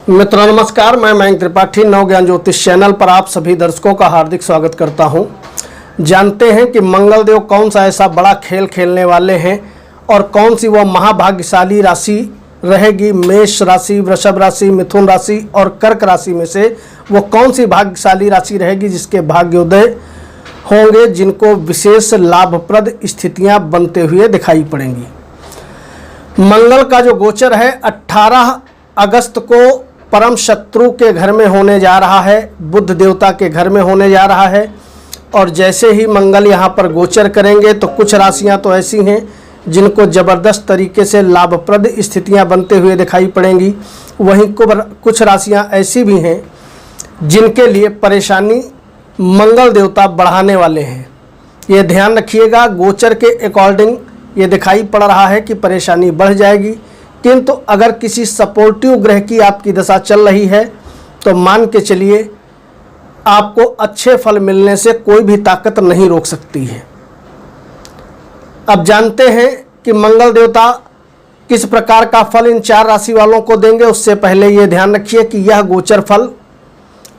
मित्रों नमस्कार, मैं मयंक त्रिपाठी नव ज्ञान ज्योतिष चैनल पर आप सभी दर्शकों का हार्दिक स्वागत करता हूं। जानते हैं कि मंगलदेव कौन सा ऐसा बड़ा खेल खेलने वाले हैं और कौन सी वह महाभाग्यशाली राशि रहेगी। मेष राशि, वृषभ राशि, मिथुन राशि और कर्क राशि में से वो कौन सी भाग्यशाली राशि रहेगी जिसके भाग्योदय होंगे, जिनको विशेष लाभप्रद स्थितियां बनते हुए दिखाई पड़ेंगी। मंगल का जो गोचर है 18 अगस्त को परम शत्रु के घर में होने जा रहा है, बुध देवता के घर में होने जा रहा है। और जैसे ही मंगल यहाँ पर गोचर करेंगे तो कुछ राशियाँ तो ऐसी हैं जिनको ज़बरदस्त तरीके से लाभप्रद स्थितियाँ बनते हुए दिखाई पड़ेंगी। वहीं कुछ राशियाँ ऐसी भी हैं जिनके लिए परेशानी मंगल देवता बढ़ाने वाले हैं। ये ध्यान रखिएगा, गोचर के अकॉर्डिंग ये दिखाई पड़ रहा है कि परेशानी बढ़ जाएगी, किंतु अगर किसी सपोर्टिव ग्रह की आपकी दशा चल रही है तो मान के चलिए आपको अच्छे फल मिलने से कोई भी ताकत नहीं रोक सकती है। अब जानते हैं कि मंगल देवता किस प्रकार का फल इन 4 राशि वालों को देंगे। उससे पहले ये ध्यान रखिए कि यह गोचर फल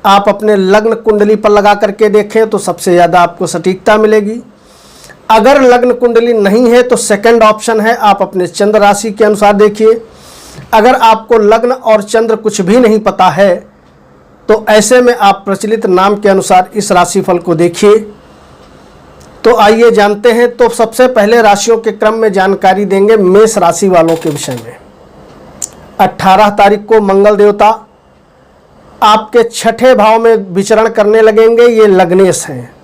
आप अपने लग्न कुंडली पर लगा करके देखें तो सबसे ज़्यादा आपको सटीकता मिलेगी। अगर लग्न कुंडली नहीं है तो सेकंड ऑप्शन है, आप अपने चंद्र राशि के अनुसार देखिए। अगर आपको लग्न और चंद्र कुछ भी नहीं पता है तो ऐसे में आप प्रचलित नाम के अनुसार इस राशिफल को देखिए। तो आइए जानते हैं। तो सबसे पहले राशियों के क्रम में जानकारी देंगे मेष राशि वालों के विषय में। 18 तारीख को मंगल देवता आपके 6ठे भाव में विचरण करने लगेंगे। ये लग्नेश हैं।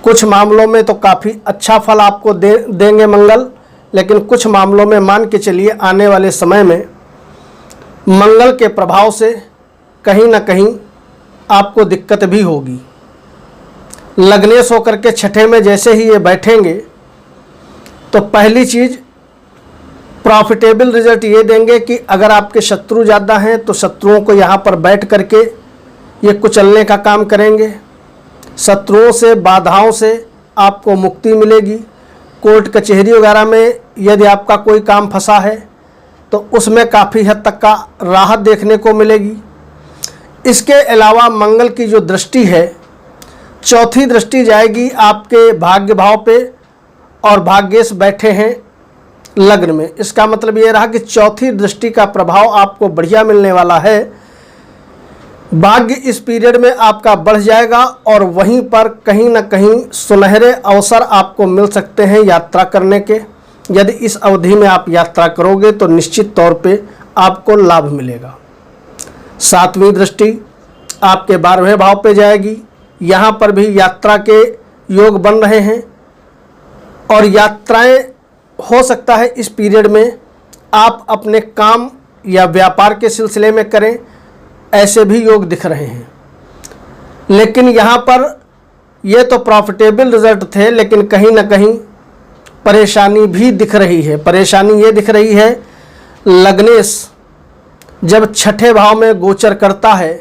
कुछ मामलों में तो काफ़ी अच्छा फल आपको देंगे मंगल, लेकिन कुछ मामलों में मान के चलिए आने वाले समय में मंगल के प्रभाव से कहीं ना कहीं आपको दिक्कत भी होगी। लग्नेश होकर के 6ठे में जैसे ही ये बैठेंगे तो पहली चीज़ प्रॉफिटेबल रिजल्ट ये देंगे कि अगर आपके शत्रु ज़्यादा हैं तो शत्रुओं को यहाँ पर बैठ करके ये कुचलने का काम करेंगे। शत्रुओं से, बाधाओं से आपको मुक्ति मिलेगी। कोर्ट कचहरी वगैरह में यदि आपका कोई काम फंसा है तो उसमें काफ़ी हद तक का राहत देखने को मिलेगी। इसके अलावा मंगल की जो दृष्टि है, चौथी दृष्टि जाएगी आपके भाग्य भाव पे और भाग्येश बैठे हैं लग्न में। इसका मतलब ये रहा कि चौथी दृष्टि का प्रभाव आपको बढ़िया मिलने वाला है। भाग्य इस पीरियड में आपका बढ़ जाएगा और वहीं पर कहीं ना कहीं सुनहरे अवसर आपको मिल सकते हैं यात्रा करने के। यदि इस अवधि में आप यात्रा करोगे तो निश्चित तौर पे आपको लाभ मिलेगा। 7वीं दृष्टि आपके 12वें भाव पे जाएगी। यहाँ पर भी यात्रा के योग बन रहे हैं और यात्राएं हो सकता है इस पीरियड में आप अपने काम या व्यापार के सिलसिले में करें, ऐसे भी योग दिख रहे हैं। लेकिन यहाँ पर ये तो प्रॉफिटेबल रिजल्ट थे, लेकिन कहीं ना कहीं परेशानी भी दिख रही है। परेशानी ये दिख रही है, लग्नेश जब 6ठे भाव में गोचर करता है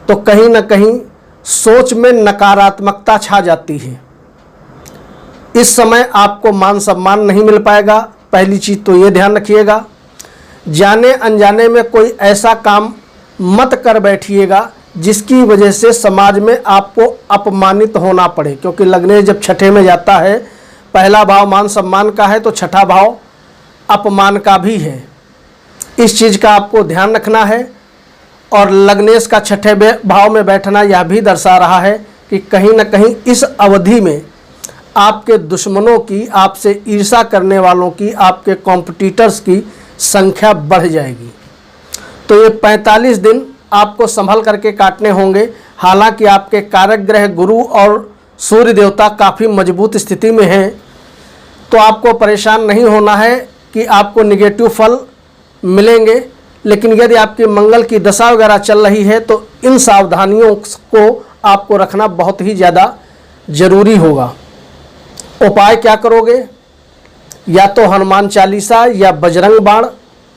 तो कहीं ना कहीं सोच में नकारात्मकता छा जाती है। इस समय आपको मान सम्मान नहीं मिल पाएगा। पहली चीज़ तो ये ध्यान रखिएगा। जाने अनजाने में कोई ऐसा काम मत कर बैठिएगा जिसकी वजह से समाज में आपको अपमानित होना पड़े, क्योंकि लग्नेश जब 6ठे में जाता है, पहला भाव मान सम्मान का है तो 6ठा भाव अपमान का भी है। इस चीज़ का आपको ध्यान रखना है। और लग्नेश का 6ठे भाव में बैठना यह भी दर्शा रहा है कि कहीं ना कहीं इस अवधि में आपके दुश्मनों की, आपसे ईर्ष्या करने वालों की, आपके कॉम्पिटिटर्स की संख्या बढ़ जाएगी। तो ये 45 दिन आपको संभल करके काटने होंगे। हालांकि आपके कारक ग्रह गुरु और सूर्य देवता काफ़ी मजबूत स्थिति में हैं, तो आपको परेशान नहीं होना है कि आपको निगेटिव फल मिलेंगे। लेकिन यदि आपकी मंगल की दशा वगैरह चल रही है तो इन सावधानियों को आपको रखना बहुत ही ज़्यादा ज़रूरी होगा। उपाय क्या करोगे? या तो हनुमान चालीसा या बजरंग बाण,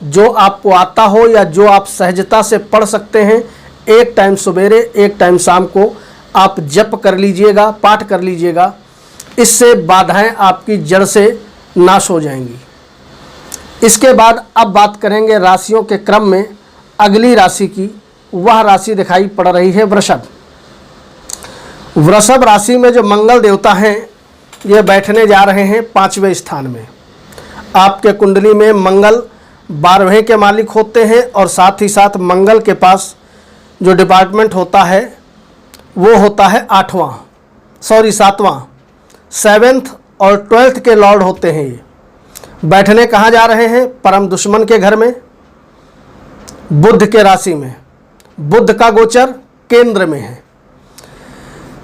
जो आपको आता हो या जो आप सहजता से पढ़ सकते हैं, एक टाइम सवेरे एक टाइम शाम को आप जप कर लीजिएगा, पाठ कर लीजिएगा। इससे बाधाएं आपकी जड़ से नाश हो जाएंगी। इसके बाद अब बात करेंगे राशियों के क्रम में अगली राशि की, वह राशि दिखाई पड़ रही है वृषभ। वृषभ राशि में जो मंगल देवता हैं ये बैठने जा रहे हैं 5वें स्थान में। आपके कुंडली में मंगल 12वें के मालिक होते हैं और साथ ही साथ मंगल के पास जो डिपार्टमेंट होता है वो होता है 7वां, 7th और 12th के लॉर्ड होते हैं। ये बैठने कहाँ जा रहे हैं? परम दुश्मन के घर में, बुध के राशि में। बुध का गोचर केंद्र में है।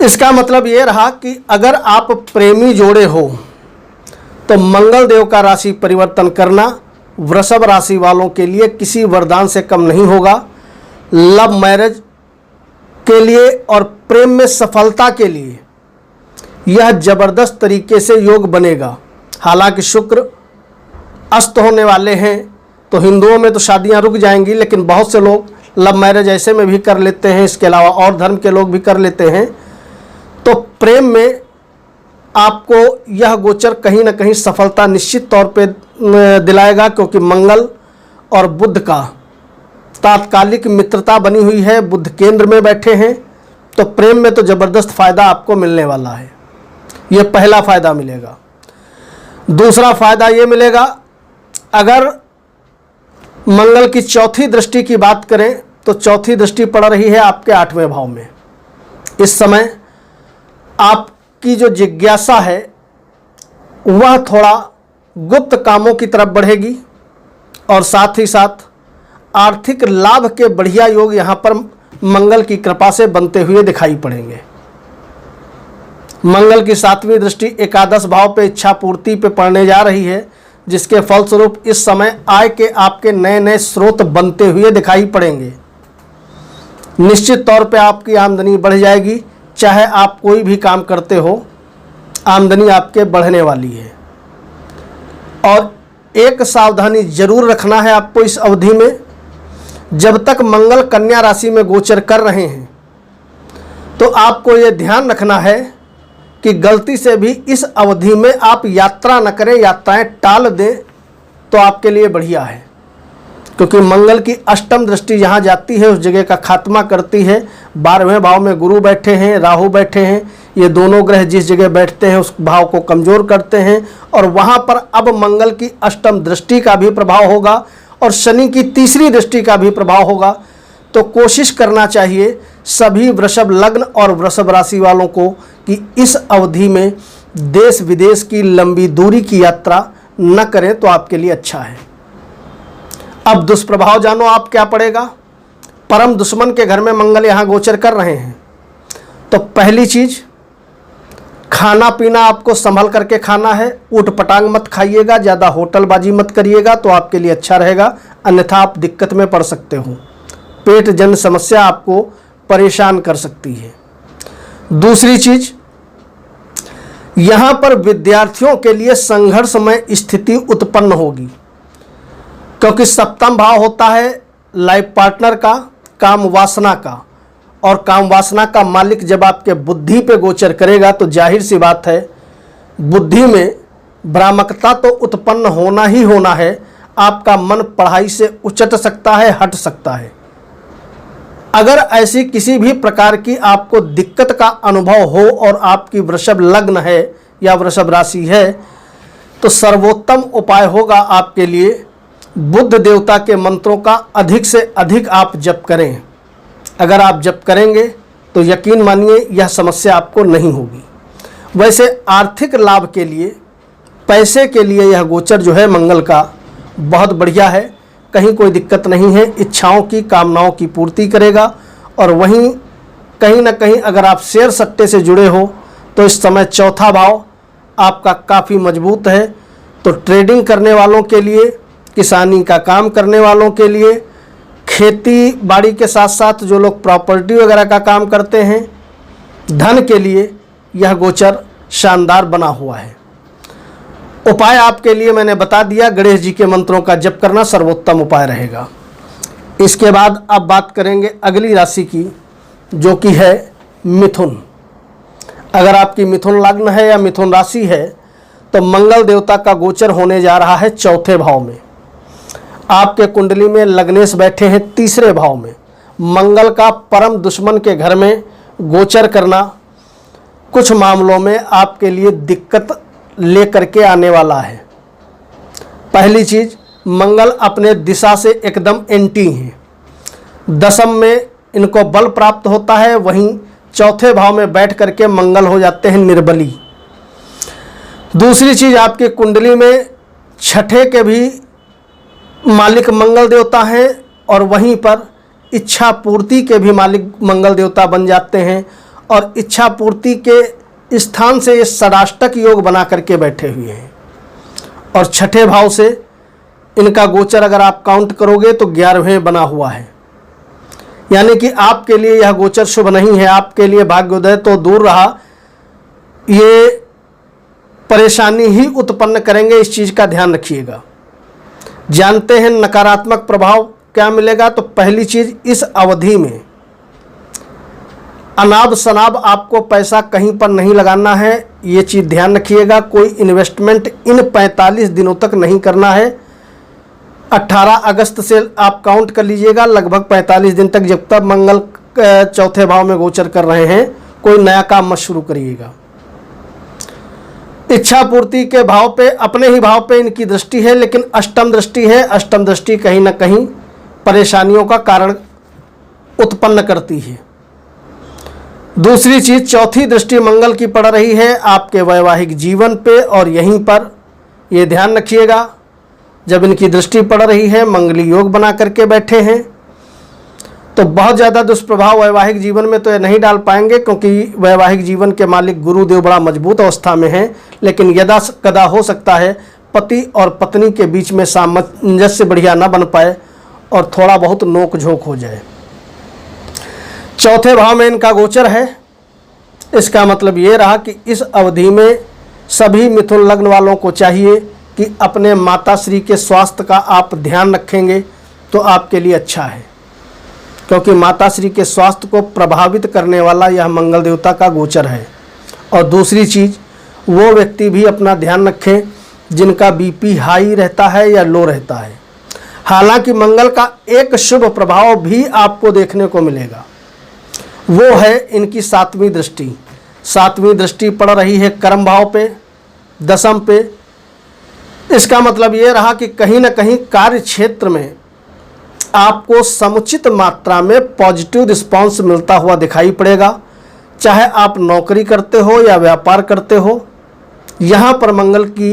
इसका मतलब ये रहा कि अगर आप प्रेमी जोड़े हो तो मंगल देव का राशि परिवर्तन करना वृषभ राशि वालों के लिए किसी वरदान से कम नहीं होगा। लव मैरिज के लिए और प्रेम में सफलता के लिए यह जबरदस्त तरीके से योग बनेगा। हालांकि शुक्र अस्त होने वाले हैं तो हिंदुओं में तो शादियां रुक जाएंगी, लेकिन बहुत से लोग लव मैरिज ऐसे में भी कर लेते हैं। इसके अलावा और धर्म के लोग भी कर लेते हैं। तो प्रेम में आपको यह गोचर कहीं ना कहीं सफलता निश्चित तौर पे दिलाएगा, क्योंकि मंगल और बुध का तात्कालिक मित्रता बनी हुई है। बुध केंद्र में बैठे हैं तो प्रेम में तो ज़बरदस्त फ़ायदा आपको मिलने वाला है। यह पहला फ़ायदा मिलेगा। दूसरा फ़ायदा ये मिलेगा, अगर मंगल की चौथी दृष्टि की बात करें तो चौथी दृष्टि पड़ रही है आपके 8वें भाव में। इस समय आपकी जो जिज्ञासा है वह थोड़ा गुप्त कामों की तरफ बढ़ेगी और साथ ही साथ आर्थिक लाभ के बढ़िया योग यहाँ पर मंगल की कृपा से बनते हुए दिखाई पड़ेंगे। मंगल की 7वीं दृष्टि एकादश भाव पे इच्छा पूर्ति पे पड़ने जा रही है, जिसके फलस्वरूप इस समय आय के आपके नए नए स्रोत बनते हुए दिखाई पड़ेंगे। निश्चित तौर पे आपकी आमदनी बढ़ जाएगी। चाहे आप कोई भी काम करते हो, आमदनी आपके बढ़ने वाली है। और एक सावधानी जरूर रखना है आपको इस अवधि में। जब तक मंगल कन्या राशि में गोचर कर रहे हैं तो आपको ये ध्यान रखना है कि गलती से भी इस अवधि में आप यात्रा न करें, यात्राएं टाल दें तो आपके लिए बढ़िया है, क्योंकि मंगल की 8वीं दृष्टि जहाँ जाती है उस जगह का खात्मा करती है। 12वें भाव में गुरु बैठे हैं, राहु बैठे हैं। ये दोनों ग्रह जिस जगह बैठते हैं उस भाव को कमज़ोर करते हैं और वहाँ पर अब मंगल की 8वीं दृष्टि का भी प्रभाव होगा और शनि की 3री दृष्टि का भी प्रभाव होगा। तो कोशिश करना चाहिए सभी वृषभ लग्न और वृषभ राशि वालों को कि इस अवधि में देश विदेश की लंबी दूरी की यात्रा न करें तो आपके लिए अच्छा है। अब दुष्प्रभाव जानो आप क्या पड़ेगा। परम दुश्मन के घर में मंगल यहाँ गोचर कर रहे हैं। तो पहली चीज़, खाना पीना आपको संभल करके खाना है। ऊट-पटांग मत खाइएगा, ज़्यादा होटलबाजी मत करिएगा तो आपके लिए अच्छा रहेगा, अन्यथा आप दिक्कत में पड़ सकते हो। पेट जन्य समस्या आपको परेशान कर सकती है। दूसरी चीज़, यहाँ पर विद्यार्थियों के लिए संघर्षमय स्थिति उत्पन्न होगी, क्योंकि 7वां भाव होता है लाइफ पार्टनर का, काम वासना का, और काम वासना का मालिक जब आपके बुद्धि पे गोचर करेगा तो जाहिर सी बात है बुद्धि में भ्रामकता तो उत्पन्न होना ही होना है। आपका मन पढ़ाई से उचट सकता है, हट सकता है। अगर ऐसी किसी भी प्रकार की आपको दिक्कत का अनुभव हो और आपकी वृषभ लग्न है या वृषभ राशि है तो सर्वोत्तम उपाय होगा आपके लिए बुद्ध देवता के मंत्रों का अधिक से अधिक आप जप करें। अगर आप जप करेंगे तो यकीन मानिए यह समस्या आपको नहीं होगी। वैसे आर्थिक लाभ के लिए, पैसे के लिए यह गोचर जो है मंगल का बहुत बढ़िया है। कहीं कोई दिक्कत नहीं है। इच्छाओं की, कामनाओं की पूर्ति करेगा। और वहीं कहीं ना कहीं अगर आप शेयर सट्टे से जुड़े हो तो इस समय 4था भाव आपका काफ़ी मजबूत है। तो ट्रेडिंग करने वालों के लिए, किसानी का काम करने वालों के लिए, खेती बाड़ी के साथ साथ जो लोग प्रॉपर्टी वगैरह का काम करते हैं, धन के लिए यह गोचर शानदार बना हुआ है। उपाय आपके लिए मैंने बता दिया, गणेश जी के मंत्रों का जप करना सर्वोत्तम उपाय रहेगा। इसके बाद अब बात करेंगे अगली राशि की, जो कि है मिथुन। अगर आपकी मिथुन लग्न है या मिथुन राशि है तो मंगल देवता का गोचर होने जा रहा है 4थे भाव में। आपके कुंडली में लग्नेश बैठे हैं तीसरे भाव में। मंगल का परम दुश्मन के घर में गोचर करना कुछ मामलों में आपके लिए दिक्कत लेकर के आने वाला है। पहली चीज, मंगल अपने दिशा से एकदम एंटी हैं। दशम में इनको बल प्राप्त होता है, वहीं चौथे भाव में बैठ करके मंगल हो जाते हैं निर्बली। दूसरी चीज, आपकी कुंडली में छठे के भी मालिक मंगल देवता हैं और वहीं पर इच्छा पूर्ति के भी मालिक मंगल देवता बन जाते हैं और इच्छा पूर्ति के स्थान से ये षडाष्टक योग बना करके बैठे हुए हैं। और छठे भाव से इनका गोचर अगर आप काउंट करोगे तो 11वें बना हुआ है, यानी कि आपके लिए यह गोचर शुभ नहीं है। आपके लिए भाग्योदय तो दूर रहा, ये परेशानी ही उत्पन्न करेंगे, इस चीज़ का ध्यान रखिएगा। जानते हैं नकारात्मक प्रभाव क्या मिलेगा? तो पहली चीज, इस अवधि में अनाब शनाब आपको पैसा कहीं पर नहीं लगाना है, ये चीज़ ध्यान रखिएगा। कोई इन्वेस्टमेंट इन 45 दिनों तक नहीं करना है। 18 अगस्त से आप काउंट कर लीजिएगा, लगभग 45 दिन तक, जब तक मंगल चौथे भाव में गोचर कर रहे हैं, कोई नया काम मत शुरू करिएगा। इच्छा पूर्ति के भाव पे, अपने ही भाव पे इनकी दृष्टि है, लेकिन अष्टम दृष्टि है। अष्टम दृष्टि कहीं ना कहीं परेशानियों का कारण उत्पन्न करती है। दूसरी चीज, चौथी दृष्टि मंगल की पड़ रही है आपके वैवाहिक जीवन पे, और यहीं पर ये ध्यान रखिएगा, जब इनकी दृष्टि पड़ रही है, मंगली योग बना करके बैठे हैं, तो बहुत ज़्यादा दुष्प्रभाव वैवाहिक जीवन में तो ये नहीं डाल पाएंगे, क्योंकि वैवाहिक जीवन के मालिक गुरुदेव बड़ा मजबूत अवस्था में हैं। लेकिन यदा कदा हो सकता है पति और पत्नी के बीच में सामंजस्य बढ़िया ना बन पाए और थोड़ा बहुत नोक झोंक हो जाए। चौथे भाव में इनका गोचर है, इसका मतलब ये रहा कि इस अवधि में सभी मिथुन लग्न वालों को चाहिए कि अपने माताश्री के स्वास्थ्य का आप ध्यान रखेंगे तो आपके लिए अच्छा है, क्योंकि माताश्री के स्वास्थ्य को प्रभावित करने वाला यह मंगल देवता का गोचर है। और दूसरी चीज़, वो व्यक्ति भी अपना ध्यान रखें जिनका बीपी हाई रहता है या लो रहता है। हालांकि मंगल का एक शुभ प्रभाव भी आपको देखने को मिलेगा, वो है इनकी 7वीं दृष्टि। 7वीं दृष्टि पड़ रही है कर्म भाव पे, दशम पे। इसका मतलब ये रहा कि कहीं ना कहीं कार्य क्षेत्र में आपको समुचित मात्रा में पॉजिटिव रिस्पांस मिलता हुआ दिखाई पड़ेगा, चाहे आप नौकरी करते हो या व्यापार करते हो। यहाँ पर मंगल की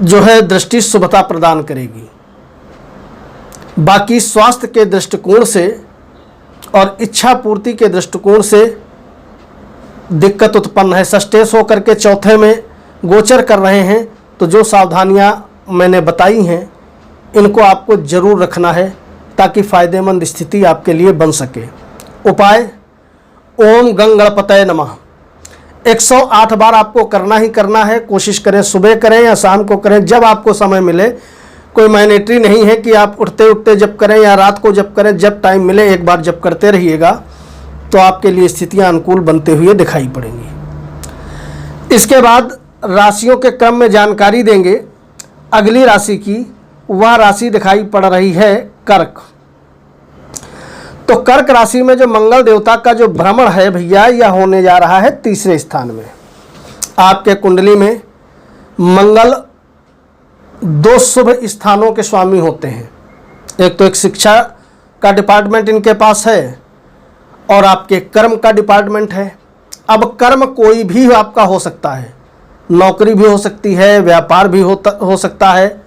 जो है दृष्टि शुभता प्रदान करेगी। बाकी स्वास्थ्य के दृष्टिकोण से और इच्छा पूर्ति के दृष्टिकोण से दिक्कत उत्पन्न है। सस्टेस होकर के चौथे में गोचर कर रहे हैं, तो जो सावधानियां मैंने बताई हैं इनको आपको जरूर रखना है ताकि फायदेमंद स्थिति आपके लिए बन सके। उपाय, ओम गंग गणपतये नमः 108 बार आपको करना ही करना है। कोशिश करें सुबह करें या शाम को करें, जब आपको समय मिले। कोई मैंडेटरी नहीं है कि आप उठते उठते जब करें या रात को जब करें, जब टाइम मिले एक बार जब करते रहिएगा तो आपके लिए स्थितियां अनुकूल बनते हुए दिखाई पड़ेंगी। इसके बाद राशियों के क्रम में जानकारी देंगे। अगली राशि की वह राशि दिखाई पड़ रही है कर्क। तो कर्क राशि में जो मंगल देवता का जो भ्रमण है भैया, यह होने जा रहा है 3रे स्थान में। आपके कुंडली में मंगल 2 शुभ स्थानों के स्वामी होते हैं। एक तो एक शिक्षा का डिपार्टमेंट इनके पास है और आपके कर्म का डिपार्टमेंट है। अब कर्म कोई भी आपका हो सकता है, नौकरी भी हो सकती है, व्यापार भी हो सकता है,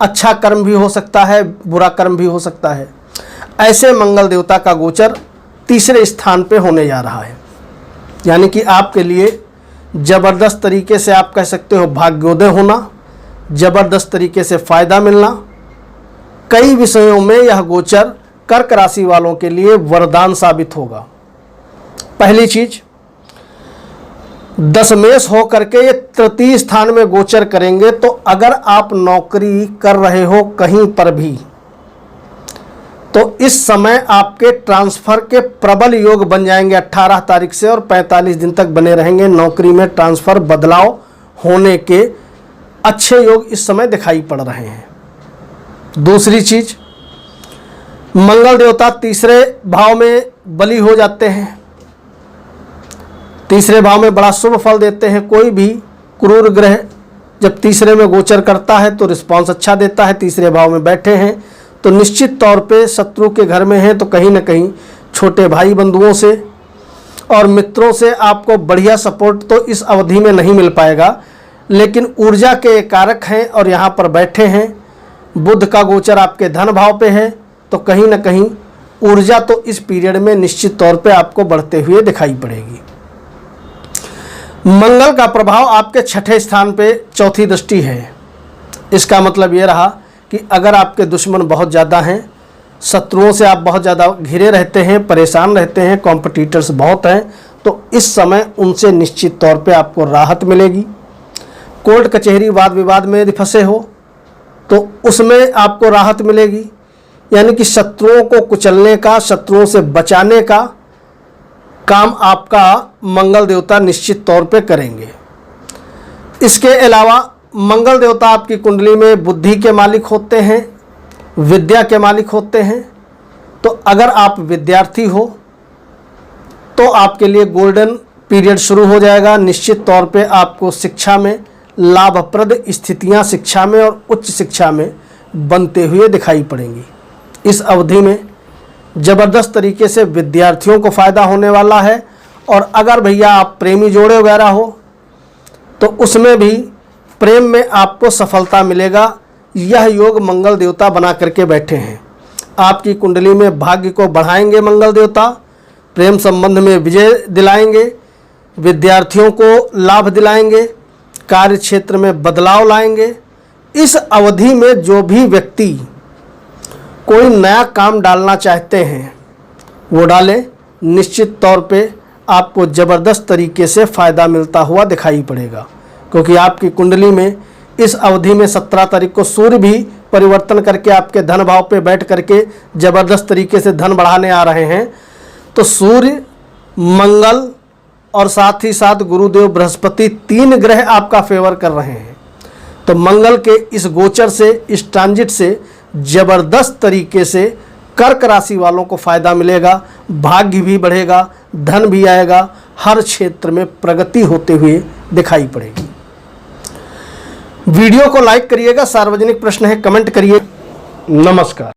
अच्छा कर्म भी हो सकता है, बुरा कर्म भी हो सकता है। ऐसे मंगल देवता का गोचर 3रे स्थान पे होने जा रहा है, यानी कि आपके लिए ज़बरदस्त तरीके से आप कह सकते हो भाग्योदय होना, ज़बरदस्त तरीके से फ़ायदा मिलना। कई विषयों में यह गोचर कर्क राशि वालों के लिए वरदान साबित होगा। पहली चीज, दशमेश हो करके ये 3य स्थान में गोचर करेंगे, तो अगर आप नौकरी कर रहे हो कहीं पर भी, तो इस समय आपके ट्रांसफ़र के प्रबल योग बन जाएंगे 18 तारीख से, और 45 दिन तक बने रहेंगे। नौकरी में ट्रांसफ़र बदलाव होने के अच्छे योग इस समय दिखाई पड़ रहे हैं। दूसरी चीज, मंगल देवता तीसरे भाव में बली हो जाते हैं। तीसरे भाव में बड़ा शुभ फल देते हैं। कोई भी क्रूर ग्रह जब तीसरे में गोचर करता है तो रिस्पांस अच्छा देता है। तीसरे भाव में बैठे हैं तो निश्चित तौर पे शत्रु के घर में हैं तो कहीं ना कहीं छोटे भाई बंधुओं से और मित्रों से आपको बढ़िया सपोर्ट तो इस अवधि में नहीं मिल पाएगा, लेकिन ऊर्जा के कारक हैं और यहाँ पर बैठे हैं। बुध का गोचर आपके धन भाव पे है तो कहीं ना कहीं ऊर्जा तो इस पीरियड में निश्चित तौर पे आपको बढ़ते हुए दिखाई पड़ेगी। मंगल का प्रभाव आपके छठे स्थान पे चौथी दृष्टि है। इसका मतलब ये रहा कि अगर आपके दुश्मन बहुत ज़्यादा हैं, शत्रुओं से आप बहुत ज़्यादा घिरे रहते हैं, परेशान रहते हैं, कॉम्पिटिटर्स बहुत हैं, तो इस समय उनसे निश्चित तौर पे आपको राहत मिलेगी। कोर्ट कचहरी वाद विवाद में यदि फंसे हो तो उसमें आपको राहत मिलेगी। यानी कि शत्रुओं को कुचलने का, शत्रुओं से बचाने का काम आपका मंगल देवता निश्चित तौर पे करेंगे। इसके अलावा मंगल देवता आपकी कुंडली में बुद्धि के मालिक होते हैं, विद्या के मालिक होते हैं। तो अगर आप विद्यार्थी हो तो आपके लिए गोल्डन पीरियड शुरू हो जाएगा। निश्चित तौर पे आपको शिक्षा में लाभप्रद स्थितियां शिक्षा में और उच्च शिक्षा में बनते हुए दिखाई पड़ेंगी। इस अवधि में ज़बरदस्त तरीके से विद्यार्थियों को फ़ायदा होने वाला है। और अगर भैया आप प्रेमी जोड़े वगैरह हो तो उसमें भी प्रेम में आपको सफलता मिलेगा। यह योग मंगल देवता बना करके बैठे हैं। आपकी कुंडली में भाग्य को बढ़ाएंगे मंगल देवता, प्रेम संबंध में विजय दिलाएंगे, विद्यार्थियों को लाभ दिलाएंगे, कार्य क्षेत्र में बदलाव लाएंगे। इस अवधि में जो भी व्यक्ति कोई नया काम डालना चाहते हैं वो डालें। निश्चित तौर पे आपको ज़बरदस्त तरीके से फ़ायदा मिलता हुआ दिखाई पड़ेगा, क्योंकि आपकी कुंडली में इस अवधि में 17 तारीख को सूर्य भी परिवर्तन करके आपके धन भाव पे बैठ करके ज़बरदस्त तरीके से धन बढ़ाने आ रहे हैं। तो सूर्य, मंगल और साथ ही साथ गुरुदेव बृहस्पति, 3 ग्रह आपका फेवर कर रहे हैं। तो मंगल के इस गोचर से, इस ट्रांजिट से ज़बरदस्त तरीके से कर्क राशि वालों को फ़ायदा मिलेगा, भाग्य भी बढ़ेगा, धन भी आएगा, हर क्षेत्र में प्रगति होते हुए दिखाई पड़ेगी। वीडियो को लाइक करिएगा, सार्वजनिक प्रश्न है कमेंट करिए। नमस्कार।